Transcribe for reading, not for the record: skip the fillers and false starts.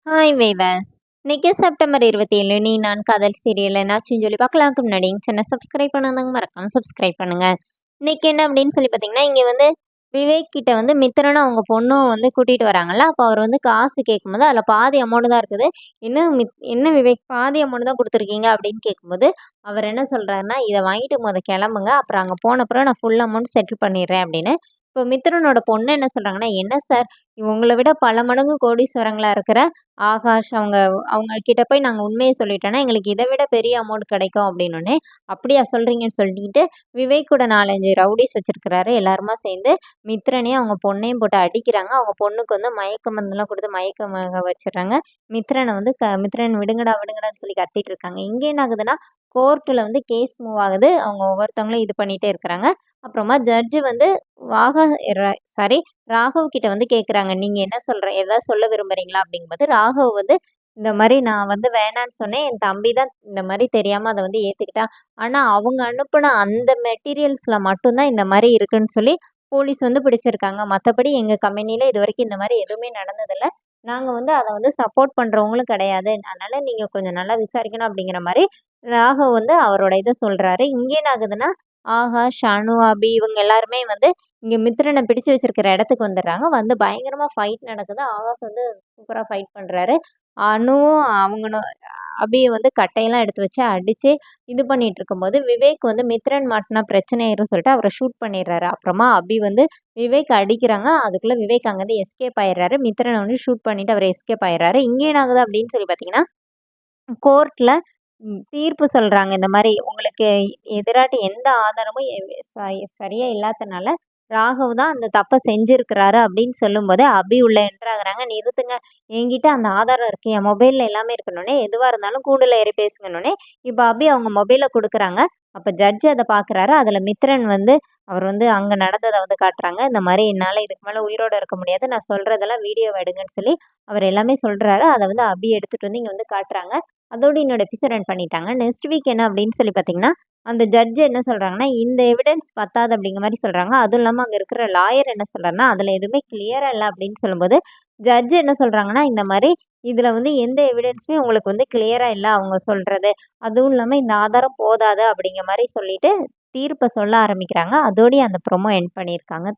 Hi viewers. இன்னைக்கு September 27 நீ நான் காதல் சீரியல் என்னாச்சுன்னு சொல்லி பார்க்கலாம்க்கு முன்னாடி சேனல் சப்ஸ்கிரைப் பண்ணாதவங்க மறக்காம சப்ஸ்கிரைப் பண்ணுங்க. இன்னைக்கு என்ன அப்படின்னு சொல்லி பார்த்தீங்கன்னா, இங்கே வந்து விவேக் கிட்ட வந்து மித்ரனும் அவங்க பொண்ணும் வந்து கூட்டிட்டு வராங்கல்ல. அப்போ அவர் வந்து காசு கேட்கும்போது அதில் பாதி அமௌண்ட் தான் இருக்குது. என்ன விவேக் பாதி அமௌண்ட் தான் கொடுத்துருக்கீங்க அப்படின்னு கேட்கும்போது அவர் என்ன சொல்றாருன்னா, இதை வாங்கிட்டு கிளம்புங்க, அப்புறம் அங்கே போனப்புறம் நான் ஃபுல் அமௌண்ட் செட்டில் பண்ணிடுறேன் அப்படின்னு. இப்போ மித்ரனோட பொண்ணு என்ன சொல்றாங்கன்னா, என்ன சார், உங்களை விட பல மடங்கு கோடீஸ்வரங்களா இருக்கிற ஆகாஷ் அவங்க அவங்க கிட்ட போய் நாங்க உண்மைய சொல்லிட்டோம்னா, எங்களுக்கு இத விட பெரிய அமௌண்ட் கிடைக்கும் அப்டின்னோனே, "அப்படியா சொல்றீங்கன்னு?" சொல்லிட்டு விவேக் கூட 4, 5 ரவுடீஸ் வச்சிருக்கிறாரு. எல்லாருமா சேர்ந்து மித்ரனையும், அவங்க பொண்ணையும் போட்டு அடிக்கிறாங்க. அவங்க பொண்ணுக்கு வந்து மயக்க மருந்துலாம் குடுத்து மயக்கமாக வச்சுர்றாங்க. மித்ரன வந்து "மித்ரன் விடுங்கடா, விடுங்கடான்னு" சொல்லி கத்திட்டு இருக்காங்க. இங்க என்ன ஆகுதுன்னா, கோர்ட்ல வந்து கேஸ் மூவ் ஆகுது. அவங்க ஒவ்வொருத்தவங்களும் இது பண்ணிட்டே இருக்கிறாங்க. அப்புறமா ஜட்ஜ் வந்து வாக ர சாரி ராகவ் கிட்ட வந்து கேட்குறாங்க. "நீங்க என்ன ஏதாவது சொல்ல விரும்புறீங்களா?" அப்படிங்கும்போது, ராகவ் வந்து இந்த மாரி நான் வந்து வேணான்னு சொன்னேன். என் தம்பி தான் இந்த மாரி தெரியாம அத வந்து ஏத்துக்கிட்டான். ஆனா அவங்க அனுப்புன அந்த மெட்டீரியல்ஸ்ல மட்டும் தான் இந்த மாரி இருக்குன்னு சொல்லி போலீஸ் வந்து பிடிச்சிருக்காங்க. மத்தபடி எங்க கம்பெனில இதுவரைக்கும் இந்த மாரி எதுவுமே நடந்ததில்ல. நாங்க வந்து அத வந்து சப்போர்ட் பண்றவங்களும் கிடையாது. அதனால நீங்க கொஞ்சம் நல்லா விசாரிக்கணும் அப்படிங்கிற மாரி ராகவ் வந்து அவரோட இத சொல்றாரு. இங்க என்ன ஆகுதுன்னா, ஆகாஷ், அனு, அபி இவங்க எல்லாருமே வந்து இங்க மித்ரன பிடிச்சு வச்சிருக்கிற இடத்துக்கு வந்துடுறாங்க. வந்து பயங்கரமா ஃபைட் நடக்குது. ஆகாஷ் வந்து சூப்பரா ஃபைட் பண்றாரு. அனுவும் அவங்களும் அபிய வந்து கட்டையெல்லாம் எடுத்து வச்சு அடிச்சு இது பண்ணிட்டு இருக்கும்போது, விவேக் வந்து மித்ரன் மாட்டுனா பிரச்சனை ஆயிரும்னு சொல்லிட்டு அவர ஷூட் பண்ணிடுறாரு. அப்புறமா அபி வந்து விவேக் அடிக்கிறாங்க. அதுக்குள்ள விவேக் அங்கருந்து எஸ்கேப் ஆயிடுறாரு. மித்ரன வந்து ஷூட் பண்ணிட்டு அவரு எஸ்கேப் ஆயிடுறாரு. இங்க என்ன ஆகுது அப்படின்னு சொல்லி பார்த்தீங்கன்னா, கோர்ட்ல தீர்ப்பு சொல்றாங்க. இந்த மாரி உங்களுக்கு எதிராட்டு எந்த ஆதாரமும் சரியா இல்லாதனால, ராகவ் தான் அந்த தப்ப செஞ்சிருக்கிறாரு அப்படின்னு சொல்லும்போது, அபி உள்ள என்டர் ஆகுறாங்க. நிறுத்துங்க, என்கிட்ட அந்த ஆதாரம் இருக்கு. என் மொபைல்ல எல்லாமே இருக்குன்னோனே, எதுவா இருந்தாலும் கூண்டுல ஏறி பேசுங்கன்னோனே, இப்ப அபி அவங்க மொபைல குடுக்குறாங்க. அப்ப ஜட்ஜ் அத பார்க்குறாரு. அதுல மித்ரன் வந்து அவர் வந்து அங்க நடந்தத வந்து காட்டுறாங்க. இந்த மாரி என்னால இதுக்கு மேல உயிரோட இருக்க முடியாது. நான் சொல்றதெல்லாம் வீடியோவ எடுங்கன்னு சொல்லி அவர் எல்லாமே சொல்றாரு. அத வந்து அபி எடுத்துட்டு வந்து இங்க வந்து காட்டுறாங்க. அதோட என்னோட எபிசோட் ரன் பண்ணிட்டாங்க. நெக்ஸ்ட் வீக் என்ன அப்படின்னு சொல்லி பார்த்தீங்கன்னா, அந்த ஜட்ஜ் என்ன சொல்றாங்கன்னா, இந்த எவிடன்ஸ் பத்தாது அப்படிங்கிற மாரி சொல்றாங்க. அதுவும் இல்லாம அங்க இருக்கிற லாயர் என்ன சொல்றாருன்னா, அதுல எதுவுமே கிளியரா இல்ல அப்படின்னு சொல்லும்போது, ஜட்ஜ் என்ன சொல்றாங்கன்னா, இந்த மாரி இதுல வந்து எந்த எவிடன்ஸுமே உங்களுக்கு வந்து கிளியரா இல்ல அவங்க சொல்றது. அதுவும் இல்லாம இந்த ஆதாரம் போதாது அப்படிங்கிற மாரி சொல்லிட்டு, தீர்ப்ப சொல்ல ஆரம்பிக்கிறாங்க. அதோடயே அந்த ப்ரோமோ எண்ட் பண்ணியிருக்காங்க.